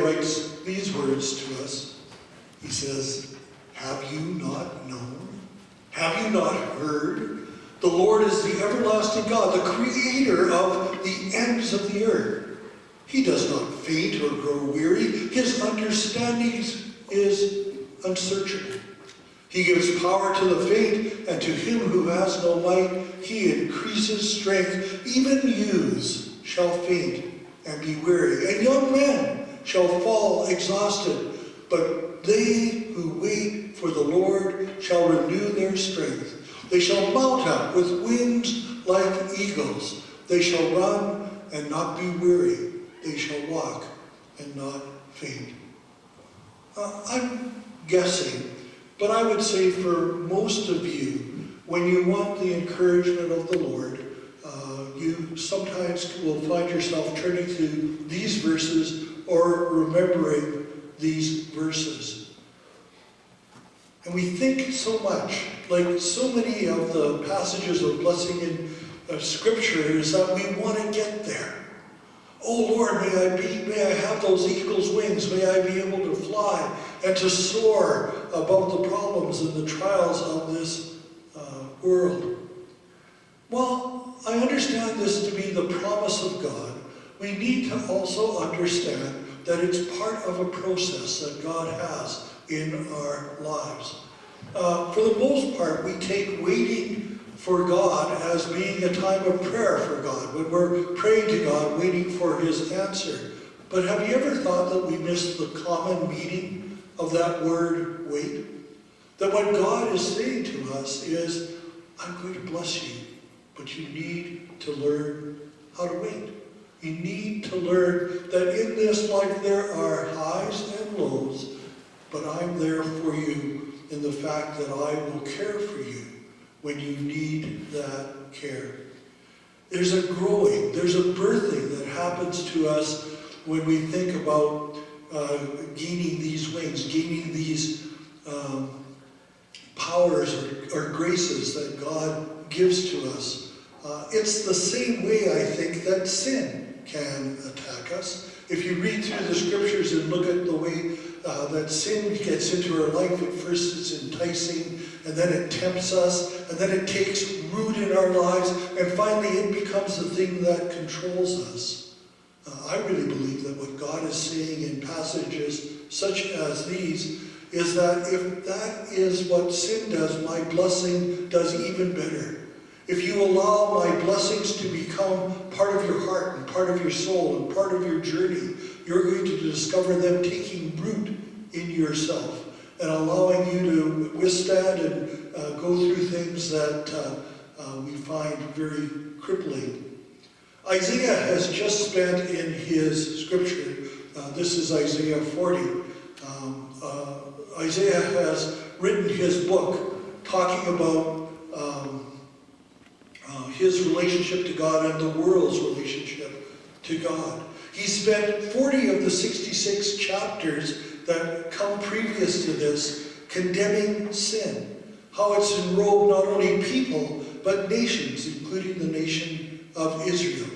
writes these words to us. He says, have you not known? Have you not heard? The Lord is the everlasting God, the creator of the ends of the earth. He does not faint or grow weary. His understanding is unsearchable. He gives power to the faint, and to him who has no might, he increases strength. Even youths shall faint and be weary, and young men shall fall exhausted. But they who wait for the Lord shall renew their strength. They shall mount up with wings like eagles. They shall run and not be weary. They shall walk and not faint. I'm guessing, but I would say for most of you, when you want the encouragement of the Lord, you sometimes will find yourself turning to these verses or remembering these verses. And we think so much, like so many of the passages of blessing in Scripture, is that we want to get there. Oh Lord, may I have those eagle's wings. May I be able to fly and to soar above the problems and the trials of this world. Well, I understand this to be the promise of God. We need to also understand that it's part of a process that God has in our lives. For the most part, we take waiting for God as being a time of prayer for God, when we're praying to God, waiting for his answer. But have you ever thought that we miss the common meaning of that word wait? That what God is saying to us is, I'm going to bless you, but you need to learn how to wait. You need to learn that in this life there are highs and lows, but I'm there for you in the fact that I will care for you when you need that care. There's a growing, there's a birthing that happens to us when we think about gaining these wings, gaining these powers or graces that God gives to us. It's the same way, I think, that sin can attack us. If you read through the scriptures and look at the way that sin gets into our life, at first it's enticing, and then it tempts us, and then it takes root in our lives, and finally it becomes the thing that controls us. I really believe that what God is saying in passages such as these is that if that is what sin does, my blessing does even better. If you allow my blessings to become part of your heart and part of your soul and part of your journey, you're going to discover them taking root in yourself and allowing you to withstand and go through things that we find very crippling. Isaiah has just spent in his scripture, this is Isaiah 40, Isaiah has written his book talking about his relationship to God and the world's relationship to God. He spent 40 of the 66 chapters that come previous to this condemning sin, how it's enrolled not only people, but nations, including the nation of Israel.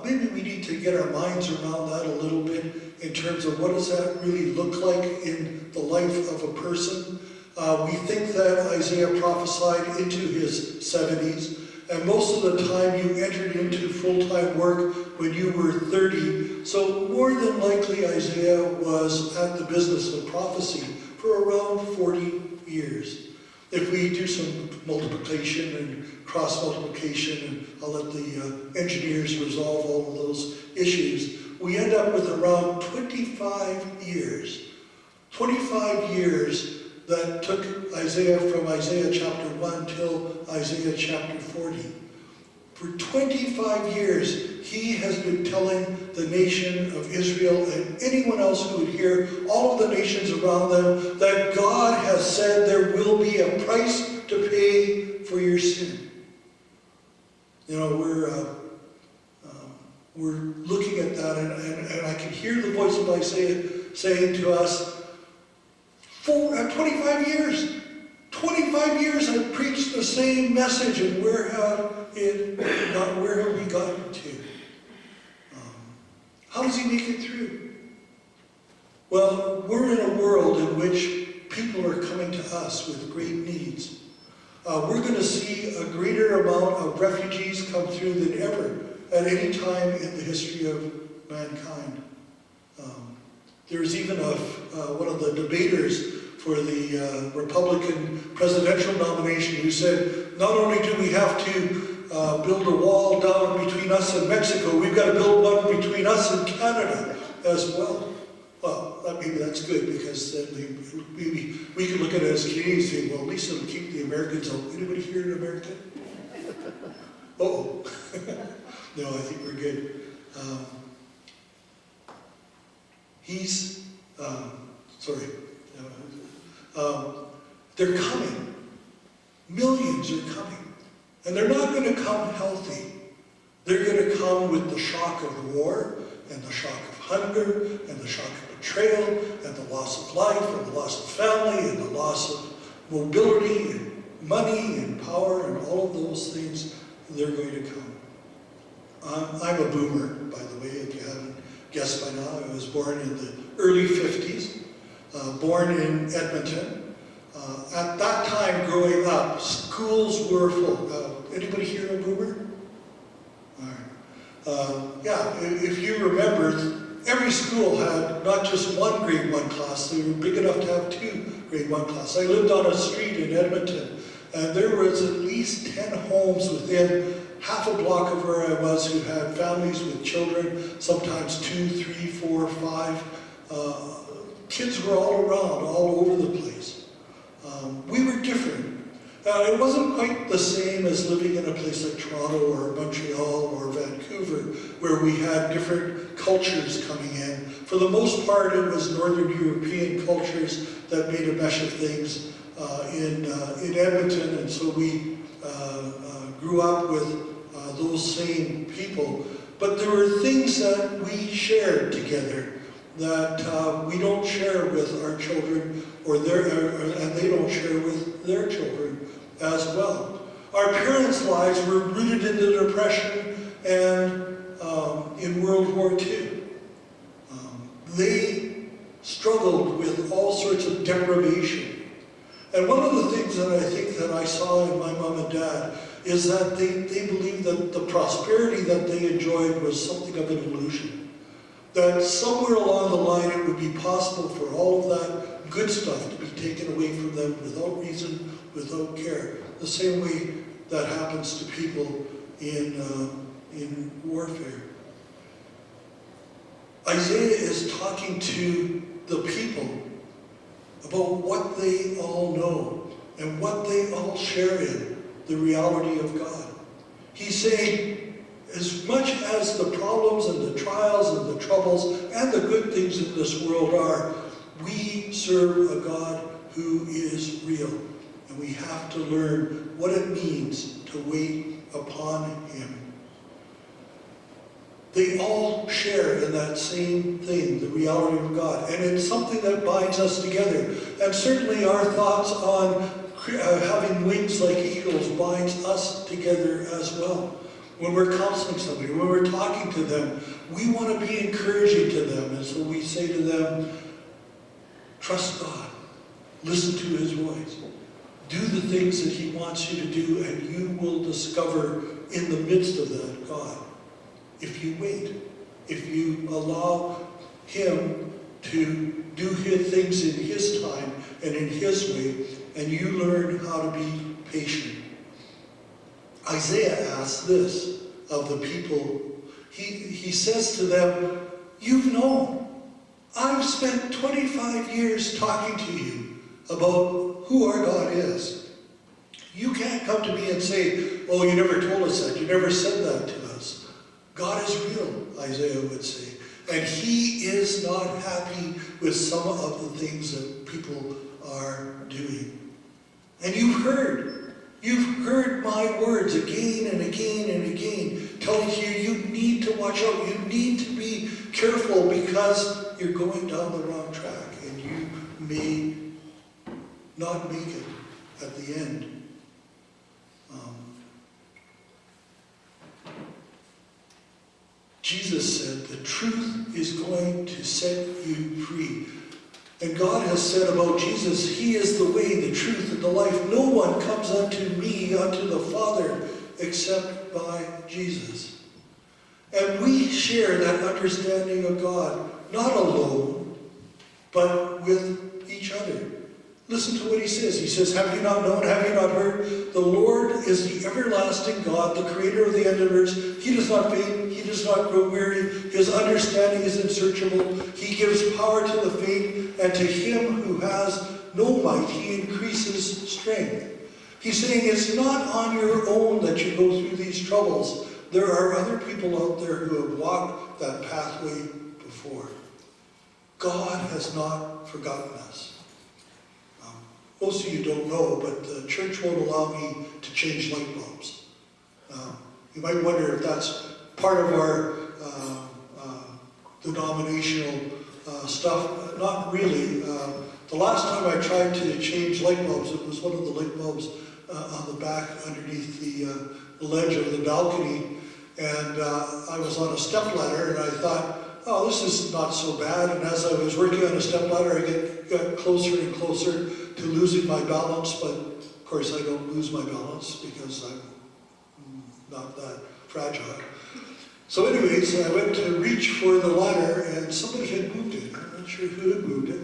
Maybe we need to get our minds around that a little bit in terms of what does that really look like in the life of a person. We think that Isaiah prophesied into his 70s, and most of the time you entered into full-time work when you were 30. So more than likely Isaiah was at the business of prophecy for around 40 years. If we do some multiplication and cross-multiplication, and I'll let the engineers resolve all of those issues, we end up with around 25 years. 25 years that took Isaiah from Isaiah chapter 1 till Isaiah chapter 40. For 25 years, he has been telling the nation of Israel and anyone else who would hear, all of the nations around them, that God has said there will be a price to pay for your sin. You know, we're looking at that, and I can hear the voice of Isaiah saying to us, 25 years. 25 years I've preached the same message, and where have we gotten to? How does he make it through? Well, we're in a world in which people are coming to us with great needs. We're going to see a greater amount of refugees come through than ever at any time in the history of mankind. There's even one of the debaters for the Republican presidential nomination who said, not only do we have to build a wall down between us and Mexico, we've got to build one between us and Canada as well. Well, maybe that's good, because then maybe we can look at it as Canadians and say, well, at least it'll keep the Americans out. Anybody here in America? Uh-oh. No, I think we're good. They're coming. Millions are coming. And they're not going to come healthy. They're going to come with the shock of war, and the shock of hunger, and the shock of betrayal, and the loss of life, and the loss of family, and the loss of mobility, and money, and power, and all of those things. They're going to come. I'm a boomer, by the way, if you haven't guessed by now. I was born in the early 50s, born in Edmonton. At that time, growing up, schools were full. Anybody here a boomer? All right. Yeah, if you remember, every school had not just one grade 1 class, they were big enough to have 2 grade 1 classes. I lived on a street in Edmonton, and there was at least 10 homes within half a block of where I was who had families with children, sometimes 2, 3, 4, 5. Kids were all around, all over the place. We were different. It wasn't quite the same as living in a place like Toronto or Montreal or Vancouver, where we had different cultures coming in. For the most part, it was Northern European cultures that made a mesh of things in Edmonton, and so we grew up with those same people. But there were things that we shared together that we don't share with our children, and they don't share with their children as well. Our parents' lives were rooted in the Depression and in World War II. They struggled with all sorts of deprivation. And one of the things that I think that I saw in my mom and dad is that they believed that the prosperity that they enjoyed was something of an illusion. That somewhere along the line it would be possible for all of that good stuff to be taken away from them without reason, without care. The same way that happens to people in warfare. Isaiah is talking to the people about what they all know and what they all share in, the reality of God. He's saying, as much as the problems and the trials and the troubles and the good things in this world are, we serve a God who is real. And we have to learn what it means to wait upon Him. They all share in that same thing, the reality of God. And it's something that binds us together. And certainly our thoughts on having wings like eagles binds us together as well. When we're counseling somebody, when we're talking to them, we want to be encouraging to them. And so we say to them, trust God. Listen to His voice. Do the things that He wants you to do, and you will discover in the midst of that God. If you wait, if you allow Him to do His things in His time and in His way, and you learn how to be patient. Isaiah asks this of the people. He says to them, you've known. I've spent 25 years talking to you about who our God is. You can't come to me and say, oh, you never told us that. You never said that to us. God is real, Isaiah would say. And He is not happy with some of the things that people are doing. And you've heard my words again and again and again, telling you you need to watch out, you need to be careful because you're going down the wrong track and you may not make it at the end. Jesus said, the truth is going to set you free. And God has said about Jesus, he is the way, the truth, and the life. No one comes unto me, unto the Father, except by Jesus. And we share that understanding of God, not alone, but with each other. Listen to what he says. He says, have you not known, have you not heard? The Lord is the everlasting God, the creator of the universe. He does not faint, he does not grow weary. His understanding is unsearchable. He gives power to the faint, and to him who has no might, he increases strength. He's saying it's not on your own that you go through these troubles. There are other people out there who have walked that pathway before. God has not forgotten us. Most of you don't know, but the church won't allow me to change light bulbs. You might wonder if that's part of our denominational stuff. Not really. The last time I tried to change light bulbs, it was one of the light bulbs on the back underneath the ledge of the balcony. And I was on a stepladder, and I thought, oh, this is not so bad. And as I was working on a stepladder, I got closer and closer to losing my balance. But of course, I don't lose my balance because I'm not that fragile. So anyways, I went to reach for the ladder, and somebody had moved it. I'm not sure who had moved it.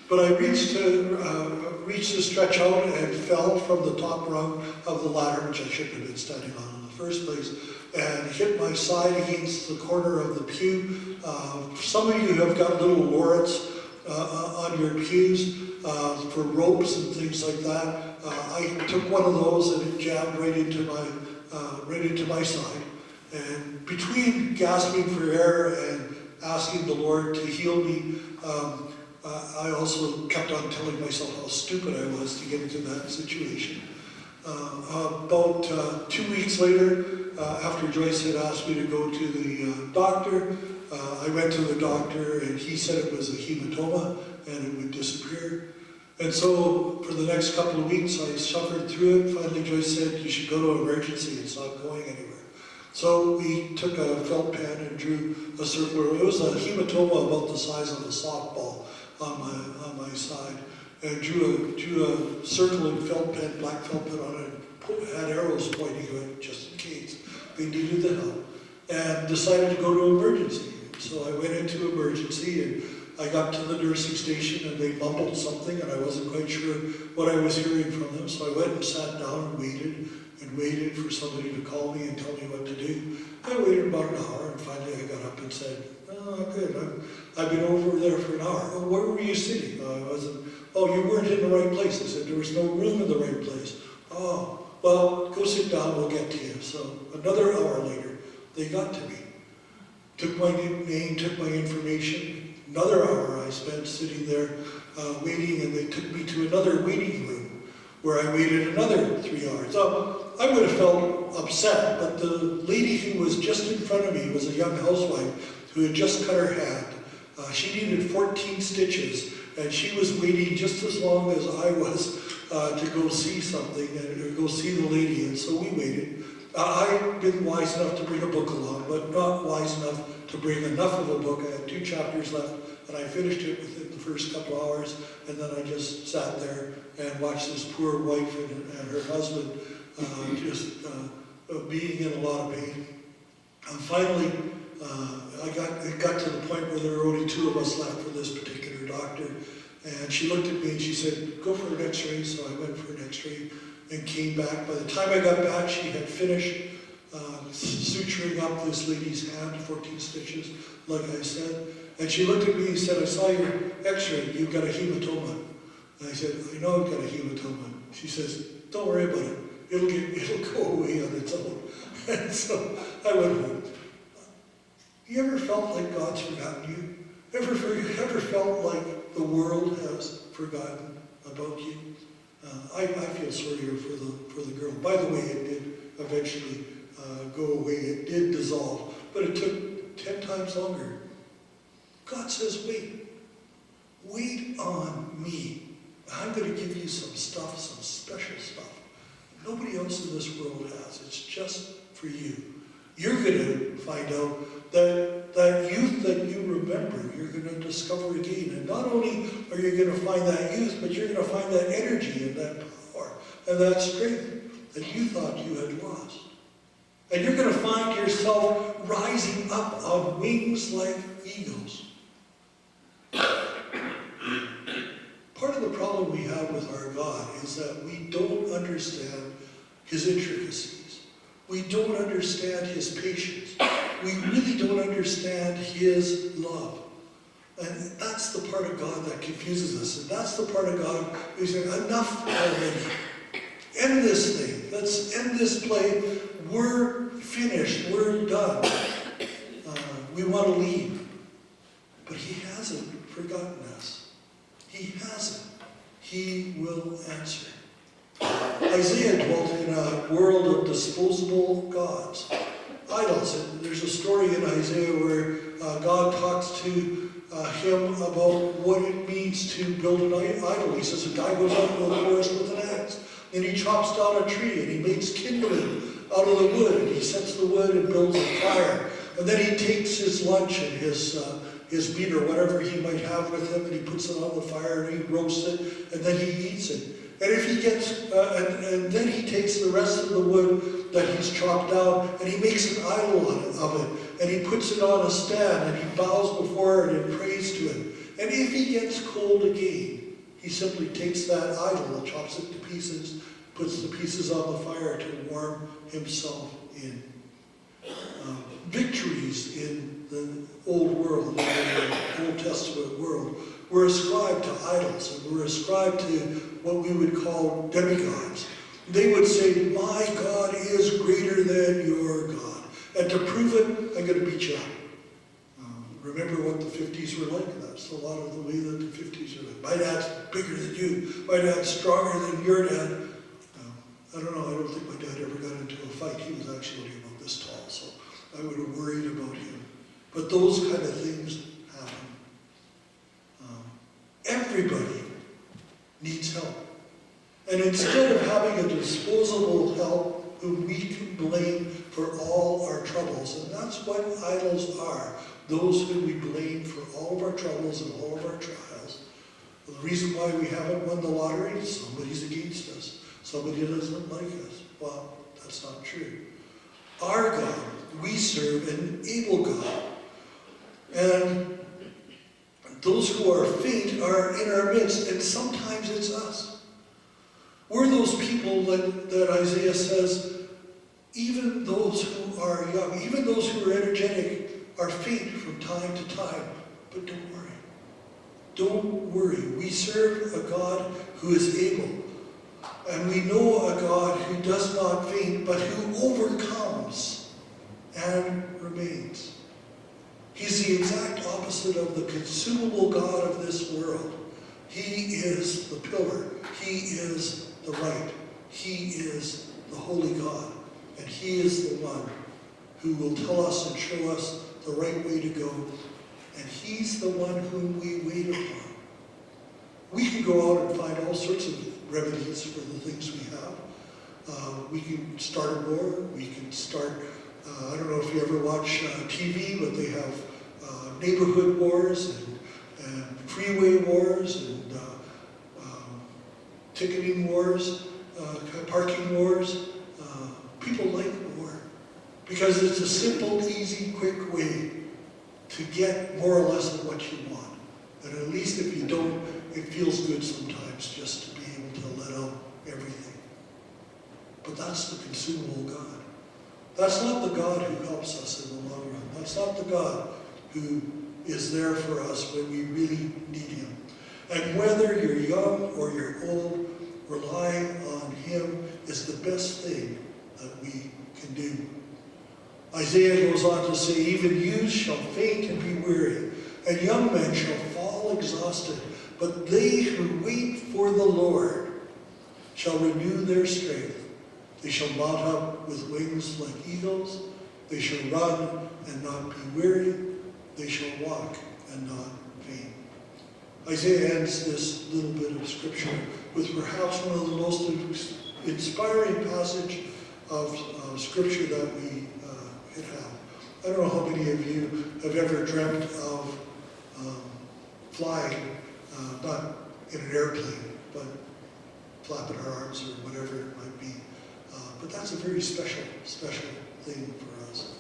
But I reached to stretch out and fell from the top rung of the ladder, which I shouldn't have been standing on in the first place, and hit my side against the corner of the pew. Some of you have got little lorets on your pews for ropes and things like that. I took one of those and it jammed right into my side. And between gasping for air and asking the Lord to heal me, I also kept on telling myself how stupid I was to get into that situation. About 2 weeks later, after Joyce had asked me to go to the doctor, I went to the doctor and he said it was a hematoma and it would disappear. And so for the next couple of weeks I suffered through it. Finally Joyce said, you should go to emergency, it's not going anywhere. So we took a felt pen and drew a circle. It was a hematoma about the size of a softball on my side. And drew a circle in felt pen, black felt pen on it, had arrows pointing to it just in case we needed the help, and decided to go to emergency. So I went into emergency and I got to the nursing station and they mumbled something and I wasn't quite sure what I was hearing from them. So I went and sat down and waited for somebody to call me and tell me what to do. I waited about an hour and finally I got up and said, oh good, I've been over there for an hour. Oh, where were you sitting? Oh, you weren't in the right place. I said, there was no room in the right place. Oh, well, go sit down, we'll get to you. So another hour later, they got to me. Took my name, took my information. Another hour I spent sitting there waiting, and they took me to another waiting room where I waited another 3 hours. I would have felt upset, but the lady who was just in front of me was a young housewife who had just cut her hand. She needed 14 stitches, and she was waiting just as long as I was to go see something, or go see the lady, and so we waited. I'd been wise enough to bring a book along, but not wise enough to bring enough of a book. I had 2 chapters left, and I finished it within the first couple hours, and then I just sat there and watched this poor wife and her husband just being in a lot of pain. And finally, it got to the point where there were only 2 of us left for this particular doctor. And she looked at me and she said, go for an x-ray. So I went for an x-ray and came back. By the time I got back, she had finished suturing up this lady's hand, 14 stitches, like I said. And she looked at me and said, I saw your x-ray, you've got a hematoma. And I said, I know I've got a hematoma. She says, don't worry about it. It'll go away on its own. And so I went home. You ever felt like God's forgotten you? Ever felt like the world has forgotten about you? I feel sorrier for the girl. By the way, it did eventually go away. It did dissolve, but it took 10 times longer. God says, wait on me. I'm going to give you some stuff, some special stuff. Nobody else in this world has. It's just for you. You're going to find out that that youth that you remember, you're going to discover again. And not only are you going to find that youth, but you're going to find that energy and that power and that strength that you thought you had lost. And you're going to find yourself rising up on wings like eagles. Part of the problem we have with our God is that we don't understand his intricacies. We don't understand his patience. We really don't understand his love. And that's the part of God that confuses us. And that's the part of God who's saying, enough already. End this thing. Let's end this play. We're finished. We're done. We want to leave. But he hasn't forgotten us. He hasn't. He will answer. Isaiah dwelt in a world of disposable gods, idols. And there's a story in Isaiah where God talks to him about what it means to build an idol. He says a guy goes out into the forest with an axe, and he chops down a tree, and he makes kindling out of the wood, and he sets the wood and builds a fire. And then he takes his lunch and his meat or whatever he might have with him, and he puts it on the fire and he roasts it, and then he eats it. And if he gets, and then he takes the rest of the wood that he's chopped down, and he makes an idol of it, and he puts it on a stand, and he bows before it and prays to it. And if he gets cold again, he simply takes that idol and chops it to pieces, puts the pieces on the fire to warm himself in. Victories in the old world, in the Old Testament world, were ascribed to idols, and were ascribed to what we would call demigods. They would say, my God is greater than your God. And to prove it, I'm going to beat you up. Remember what the 50s were like? That's a lot of the way that the 50s are like. My dad's bigger than you. My dad's stronger than your dad. I don't know. I don't think my dad ever got into a fight. He was actually only about this tall, so I would have worried about him. But those kind of things happen. Everybody needs help. And instead of having a disposable help whom we can blame for all our troubles, and that's what idols are, those who we blame for all of our troubles and all of our trials. The reason why we haven't won the lottery is somebody's against us. Somebody doesn't like us. Well, that's not true. Our God, we serve an able God. And those who are faint are in our midst, and sometimes it's us. We're those people that Isaiah says, even those who are young, even those who are energetic, are faint from time to time. But don't worry. Don't worry. We serve a God who is able. And we know a God who does not faint, but who overcomes and remains. He's the exact opposite of the consumable God of this world. He is the pillar. He is the light. He is the holy God. And he is the one who will tell us and show us the right way to go. And he's the one whom we wait upon. We can go out and find all sorts of remedies for the things we have. We can start a war. We can start, I don't know if you ever watch TV, but they have neighborhood wars and freeway wars and ticketing wars, parking wars. People like war because it's a simple, easy, quick way to get more or less of what you want. And at least if you don't, it feels good sometimes just to be able to let out everything. But that's the consumable God. That's not the God who helps us in the long run. That's not the God who is there for us when we really need him. And whether you're young or you're old, relying on him is the best thing that we can do. Isaiah goes on to say, even youths shall faint and be weary, and young men shall fall exhausted. But they who wait for the Lord shall renew their strength. They shall mount up with wings like eagles. They shall run and not be weary. They shall walk and not faint. Isaiah ends this little bit of scripture with perhaps one of the most inspiring passage of scripture that we It have. I don't know how many of you have ever dreamt of flying, not in an airplane, but flapping our arms or whatever it might be. But that's a very special thing for us.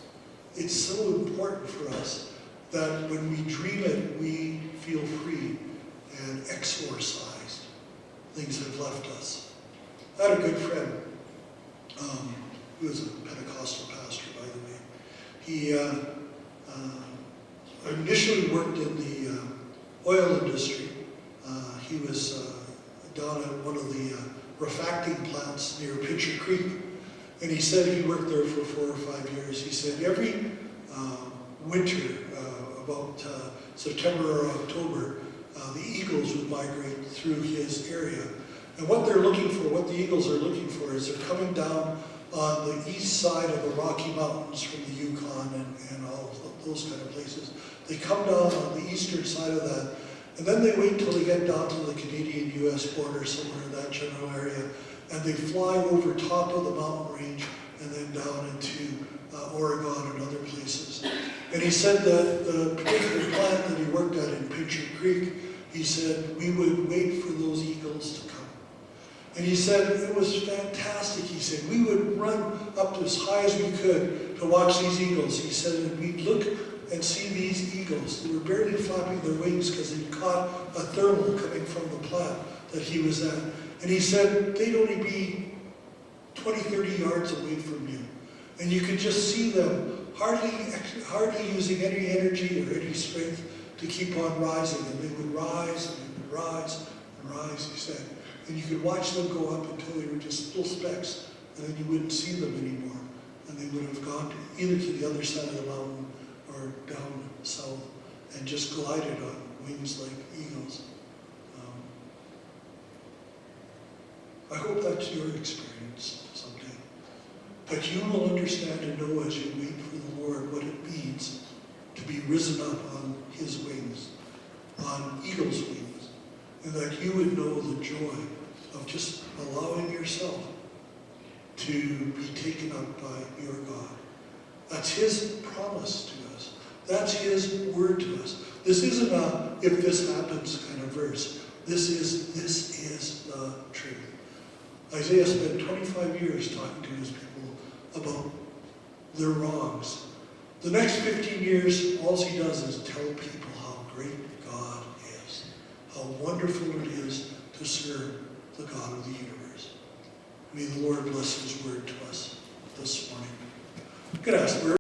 It's so important for us that when we dream it, we feel free and exorcised. Things have left us. I had a good friend who was a Pentecostal pastor, by the way. He initially worked in the oil industry. He was down at one of the refacting plants near Pitcher Creek. And he said he worked there for 4 or 5 years. He said every winter, about September or October, the eagles would migrate through his area. And what they're looking for, what the eagles are looking for, is they're coming down on the east side of the Rocky Mountains from the Yukon and all of those kind of places. They come down on the eastern side of that, and then they wait till they get down to the Canadian-US border, somewhere in that general area, and they fly over top of the mountain range and then down into Oregon and other places. And he said that the particular plant that he worked at in Pincher Creek, he said, we would wait for those eagles to come. And he said it was fantastic. He said we would run up as high as we could to watch these eagles. He said, and we'd look and see these eagles. They were barely flapping their wings because they caught a thermal coming from the plant that he was at. And he said they'd only be 20, 30 yards away from you. And you could just see them hardly using any energy or any strength to keep on rising. And they would rise and they would rise and rise, he said. And you could watch them go up until they were just little specks, and then you wouldn't see them anymore. And they would have gone either to the other side of the mountain or down south and just glided on wings like eagles. I hope that's your experience someday. That you will understand and know as you wait for the Lord what it means to be risen up on his wings, on eagle's wings, and that you would know the joy of just allowing yourself to be taken up by your God. That's his promise to us. That's his word to us. This isn't a if this happens kind of verse. This is the truth. Isaiah spent 25 years talking to his people about their wrongs. The next 15 years, all he does is tell people how great God is, how wonderful it is to serve the God of the universe. May the Lord bless his word to us this morning. Good ask.